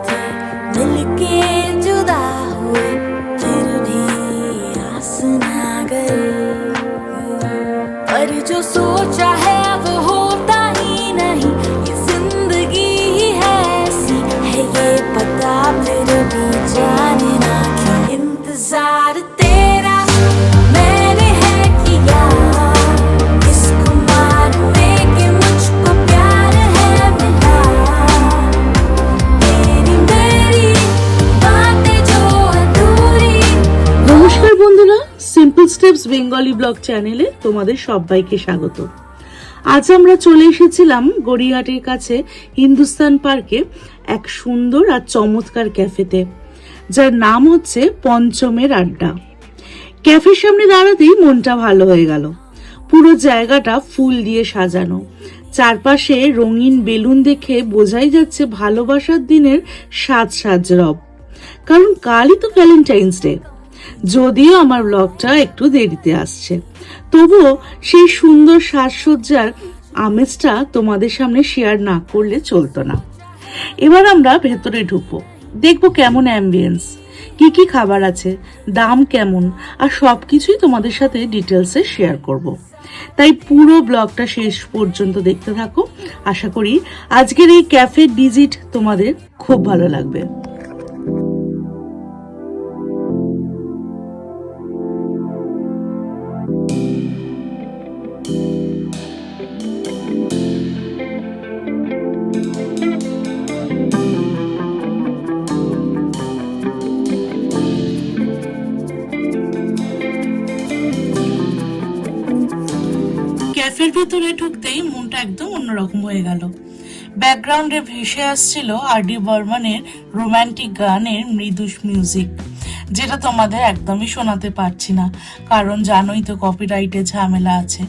थे मिलके जुदा हुए फिर भी आस ना गए पर जो सोचा है वो होता ही नहीं ये जिंदगी ही है ऐसी है ये पता फिर भी जाने ना क्यों इंतजार तेरा मैंने है किया इसको मानने के मुझको प्यार है मिला तेरी मेरी बातें जो अधूरी। নমস্কার বন্ধুরা, সিম্পল স্টেপস বেঙ্গলি ব্লগ চ্যানেলে তোমাদের সবাইকে স্বাগত। আজ আমরা চলে এসেছিলাম গড়িয়াহাটের কাছে হিন্দুস্তান পার্কে এক সুন্দর আর চমৎকার ক্যাফেতে, যার নাম হচ্ছে পঞ্চমের আড্ডা। ক্যাফের সামনে দাঁড়াতেই মনটা ভালো হয়ে গেল। পুরো জায়গাটা ফুল দিয়ে সাজানো, চারপাশে রঙিন বেলুন দেখে বোঝাই যাচ্ছে ভালোবাসার দিনের সাজ সাজ রব, কারণ কালই তো ভ্যালেন্টাইন্স ডে। যদিও আমার ব্লগটা একটু দেরিতে আসছে, তবুও সেই সুন্দর সাজসজ্জার আমেজটা তোমাদের সামনে শেয়ার না করলে চলতো না। এবার আমরা ভেতরে ঢুকবো, দেখবো কেমন অ্যাম্বিয়েন্স, কি কি খাবার আছে, দাম কেমন, আর সবকিছুই তোমাদের সাথে ডিটেলসে শেয়ার করব। তাই পুরো ব্লগটা শেষ পর্যন্ত দেখতে থাকো। আশা করি আজকের এই ক্যাফে ভিজিট তোমাদের খুব ভালো লাগবে। ক্যাফের ভেতরে ঢুকতেই মনটা একদম অন্যরকম হয়ে গেল। ব্যাকগ্রাউন্ডে ভেসে আসছিল আর.ডি. বর্মনের রোমান্টিক গানের মৃদু মিউজিক, যেটা তোমাদের একদমই শোনাতে পারছি না, কারণ জানোই তো কপিরাইটের ঝামেলা আছে।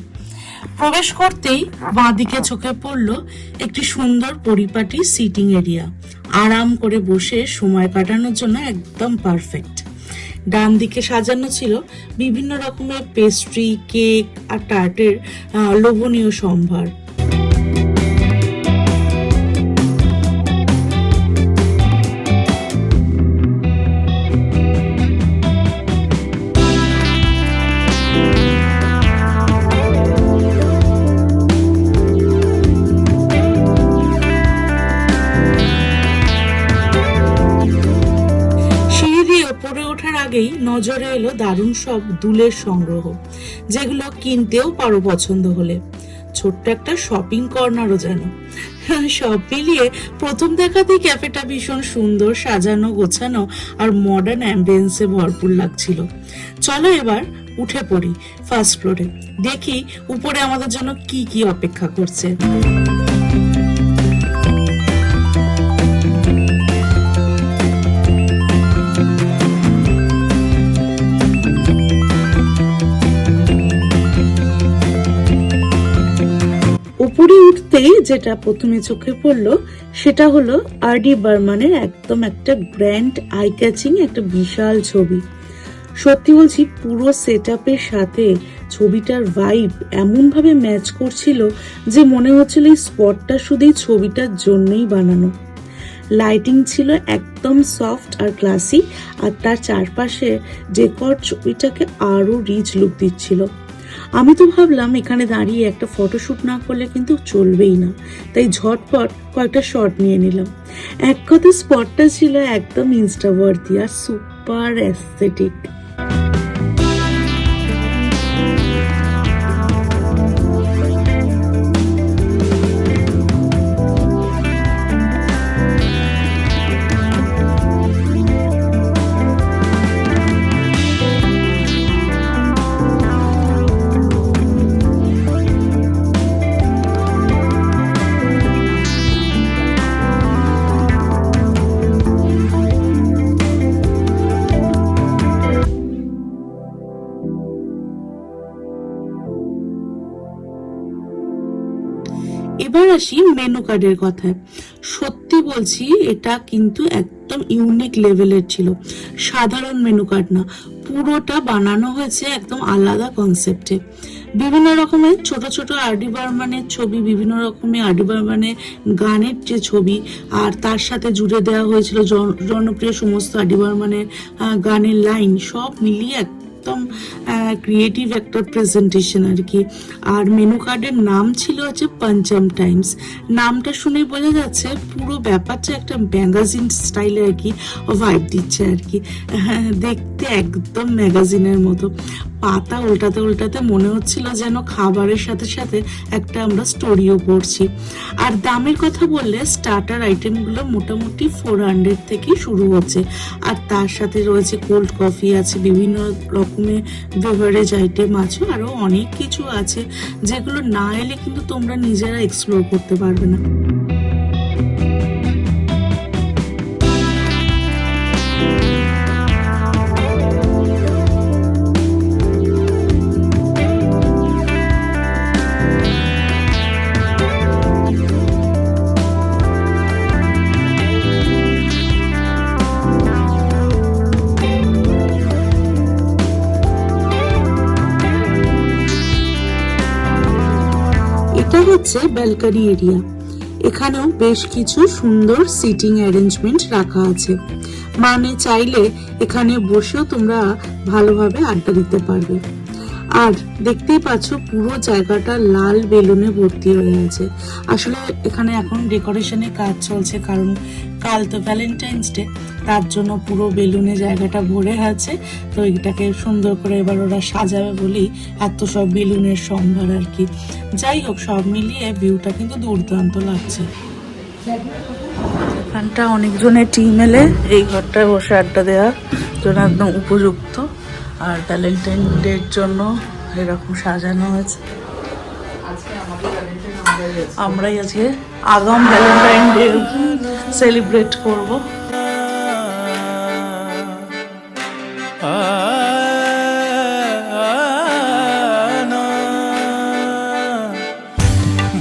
প্রবেশ করতেই বাঁদিকে চোখে পড়লো একটি সুন্দর পরিপাটি সিটিং এরিয়া, আরাম করে বসে সময় কাটানোর জন্য একদম পারফেক্ট। ডান দিকে সাজানো ছিল বিভিন্ন রকমের পেস্ট্রি, কেক আর টার্টের লোভনীয় সম্ভার। আগেই নজরে এলো দারুণ সব দুলের সংগ্রহ, যেগুলো কিনতেও পারো পছন্দ হলে। ছোট্ট একটা শপিং কর্নারও যেন। সব মিলিয়ে প্রথম দেখাতেই ক্যাফেটা ভীষণ সুন্দর, সাজানো গোছানো আর মডার্ন অ্যাম্বিয়েন্সে ভরপুর লাগছিল। চলো এবার উঠে পড়ি ফার্স্ট ফ্লোরে, দেখি উপরে আমাদের জন্য কি কি অপেক্ষা করছে। উপরে উঠতেই যেটা প্রথমে চোখে পড়লো সেটা হলো আর.ডি. বর্মনের একদম একটা গ্র্যান্ড আই ক্যাচিং একটা বিশাল ছবি। সত্যি বলছি, পুরো সেটআপের সাথে ছবিটার ভাইব এমন ভাবে ম্যাচ করছিল যে মনে হচ্ছিল এই স্পটটা শুধু এই ছবিটার জন্যই বানানো। লাইটিং ছিল একদম সফট আর ক্লাসি, আর তার চারপাশে ডেকর ছবিটাকে আরো রিচ লুক দিচ্ছিল। আমি তো ভাবলাম এখানে দাঁড়িয়ে একটা ফটোশুট না করলে কিন্তু চলবেই না, তাই ঝটপট কয়েকটা শট নিয়ে নিলাম। এক কথা স্পটটা ছিল একদম ইনস্টাওয়ার্দি আর সুপার অ্যাস্থেটিক। এবার আসি মেনু কার্ডের কথায়। সত্যি বলছি, এটা কিন্তু একদম ইউনিক লেভেলের ছিল, সাধারণ মেনু কার্ড না। পুরোটা বানানো হয়েছে একদম আলাদা কনসেপ্টে। বিভিন্ন রকমের ছোট ছোট আর.ডি. বর্মনের ছবি, বিভিন্ন রকমের আর.ডি. বর্মনের গানের যে ছবি, আর তার সাথে জুড়ে দেওয়া হয়েছিল জনপ্রিয় সমস্ত আর.ডি. বর্মনের গানের লাইন, সব মিলিয়ে একদম ক্রিয়েটিভ একটা প্রেজেন্টেশন আর কি। আর মেনু কার্ডের নাম ছিল হচ্ছে পঞ্চম টাইমস। নামটা শুনেই বোঝা যাচ্ছে পুরো ব্যাপারটা একটা ম্যাগাজিন স্টাইলে আর কি ভাইব দিচ্ছে আর কি। দেখতে একদম ম্যাগাজিনের মতো, পাতা উল্টাতে উল্টাতে মনে হচ্ছিল যেন খাবারের সাথে সাথে একটা আমরা স্টোরিও পড়ছি। আর দামের কথা বললে স্টার্টার আইটেমগুলো মোটামুটি 400 থেকেই শুরু হচ্ছে, আর তার সাথে রয়েছে কোল্ড কফি আছে, বিভিন্ন রকমের বেভারেজ আইটেম আছে, আরও অনেক কিছু আছে যেগুলো না এলে কিন্তু তোমরা নিজেরা এক্সপ্লোর করতে পারবে না। এটা হচ্ছে ব্যালকনি এরিয়া। এখানেও বেশ কিছু সুন্দর সিটিং অ্যারেঞ্জমেন্ট রাখা আছে, মানে চাইলে এখানে বসেও তোমরা ভালোভাবে আড্ডা দিতে পারবে। আর দেখতেই পাচ্ছ পুরো জায়গাটা লাল বেলুনে ভর্তি হয়ে আছে। আসলে এখানে এখন ডেকোরেশনের কাজ চলছে, কারণ কাল তো ভ্যালেন্টাইন্স ডে, তার জন্য পুরো বেলুনে জায়গাটা ভরে আছে। তো এটাকে সুন্দর করে এবার ওরা সাজাবে বলেই এত সব বেলুনের সম্ভার আর কি। যাই হোক, সব মিলিয়ে ভিউটা কিন্তু দুর্দান্ত লাগছে। এখানটা অনেকজনের টিম এলে এই ঘরটায় বসে আড্ডা দেওয়ার জন্য একদম উপযুক্ত। আর ভ্যালেন্টাইন ডের জন্য এরকম সাজানো হয়েছে। আমরাই আজকে আগাম ভ্যালেন্টাইন ডে সেলিব্রেট করব।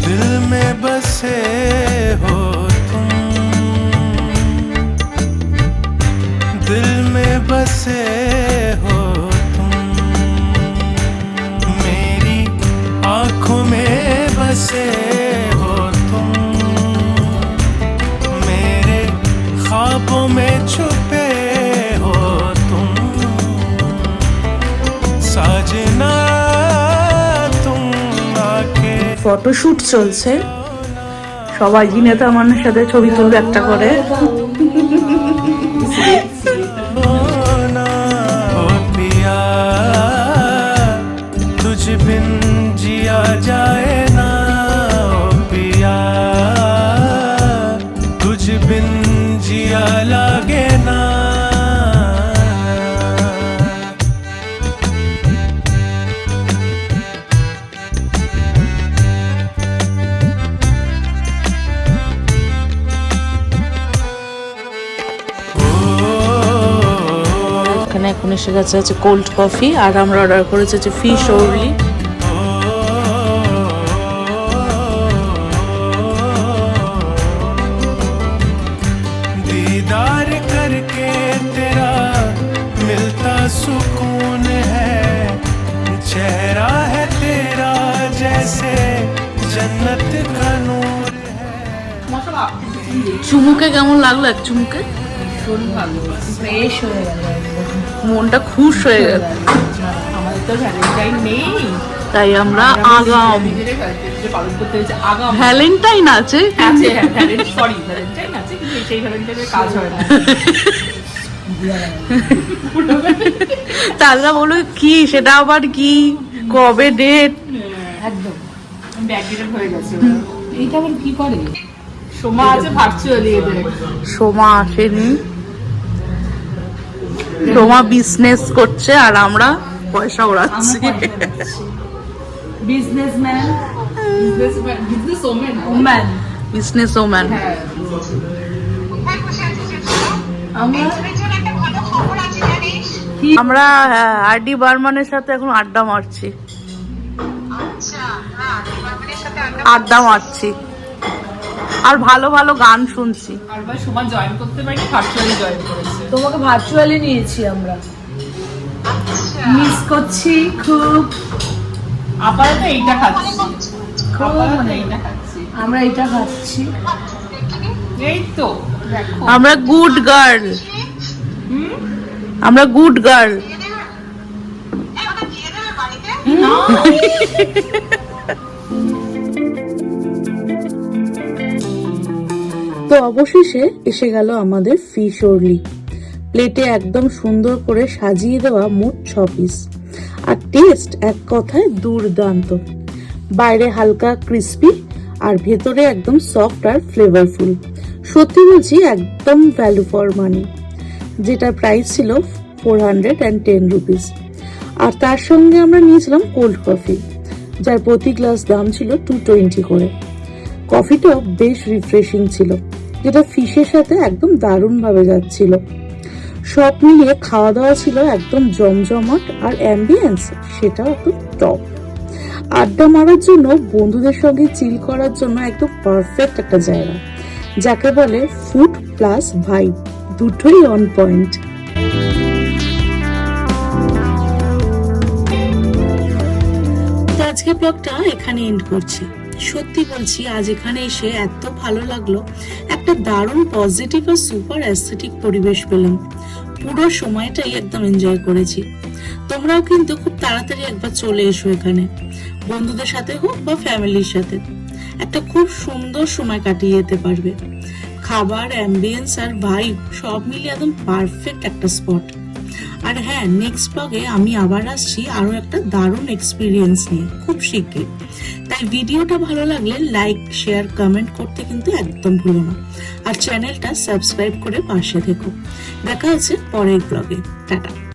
दिल में बसे हो तुम, दिल में बसे हो तुम, मेरी आँखों में बसे हो तुम, मेरे ख्वाबों में छुपे हो तुम, साजना तुम आके। ফটোশুট চলছে, সবাই জিনে তামান্নার সাথে ছবি তুলবে একটা করে। ओ पिया तुझ बिन जिया जाए ना, ओ पिया तुझ बिन जिया लागे ना। এখানে এখন এসে গেছে হচ্ছে কোল্ড কফি, আর আমরা অর্ডার করেছি হচ্ছে ফিশ ওরলি। दीदार करके तेरा मिलता सुकून है, चेहरा है तेरा जैसे जन्नत का नूर है। চুমুকে কেমন লাগলো? এক চুমুকে ফ্রেশ হয়ে গেল, মনটা খুশ হয়ে গেল। আমাদের তো ভ্যালেন্টাইন নেই, তাই আমরা আগাম পালন করতে হয়েছে। আগাম ভ্যালেন্টাইন আছে, আছে, সরি ভ্যালেন্টাইন আছে, কিন্তু সেই ভ্যালেন্টাইনের কাজ হয় না। তারা বলো কি সেটা আবার কি, কবে ডেট? একদম ব্যাকডেটেড হয়ে গেছে। এইটা আবার কি করে? সোমা আছে ভার্চুয়ালি, এদের সোমা আসেনি, সোমা বিজনেস করছে আর আমরা পয়সা ওড়াচ্ছি। Businessman, business woman, business woman. আমরা আর.ডি. বর্মনের সাথে এখন আড্ডা মারছি, আড্ডা মারছি আর ভালো ভালো গান শুনছি। আর ভাই সোমা জয়েন করতে পারি, ভার্চুয়ালি জয়েন করেছে। তোমাকে ভার্চুয়ালি নিয়েছি আমরা। মিস করছি খুব। আপাতত এইটা খাচ্ছি, আপাতত এইটা খাচ্ছি। আমরা এটা খাচ্ছি। এই তো দেখো আমরা গুড গার্ল, আমরা গুড গার্ল। তো অবশেষে এসে গেল আমাদের ফিশ অর্লি। প্লেটে একদম সুন্দর করে সাজিয়ে দেওয়া মোট 6 পিস, আর টেস্ট এক কথায় দুর্দান্ত। বাইরে হালকা ক্রিস্পি আর ভেতরে একদম সফট আর ফ্লেভারফুল। সত্যি বলছি একদম ভ্যালু ফর মানি, যেটা প্রাইস ছিল 410 রুপিস। আর তার সঙ্গে আমরা নিয়েছিলাম কোল্ড কফি, যার প্রতি গ্লাস দাম ছিল 220 করে। কফিটাও বেশ রিফ্রেশিং ছিল, যেটা ফিশের সাথে একদম দারুণভাবে যাচ্ছিল। সব মিলিয়ে খাওয়া দাওয়া ছিল একদম জমজমাট, আর অ্যাম্বিয়েন্স সেটাও একদম টপ। আড্ডা মারার জন্য, বন্ধুদের সঙ্গে চিল করার জন্য একদম পারফেক্ট একটা জায়গা, যাকে বলে ফুড প্লাস ভাইব, দুটোই অন পয়েন্ট। আজকে ব্লগটা এখানে এন্ড করছি। সত্যি বলছি আজ এখানে এসে এত ভালো লাগলো, একটা দারুণ পজিটিভ আর সুপার অ্যাস্থেটিক পরিবেশ পেলাম। পুরো সময়টাই একদম এনজয় করেছি। তোমরাও কিন্তু খুব তাড়াতাড়ি একবার চলে এসো এখানে, বন্ধুদের সাথে হোক বা ফ্যামিলির সাথে। একটা খুব সুন্দর সময় কাটিয়ে যেতে পারবে। খাবার, অ্যাম্বিয়েন্স আর ভাইব সব মিলিয়ে একদম পারফেক্ট একটা স্পট। আর হ্যাঁ, নেক্সট ব্লগে আমি আবার আসছি আরো একটা দারুণ এক্সপিরিয়েন্স নিয়ে খুব শীঘ্রই। তাই ভিডিওটা ভালো লাগলে লাইক, শেয়ার, কমেন্ট করতে কিন্তু একদম ভুলো না। আর চ্যানেলটা সাবস্ক্রাইব করে পাশে থেকো। দেখা হচ্ছে পরের ব্লগে। টাটা।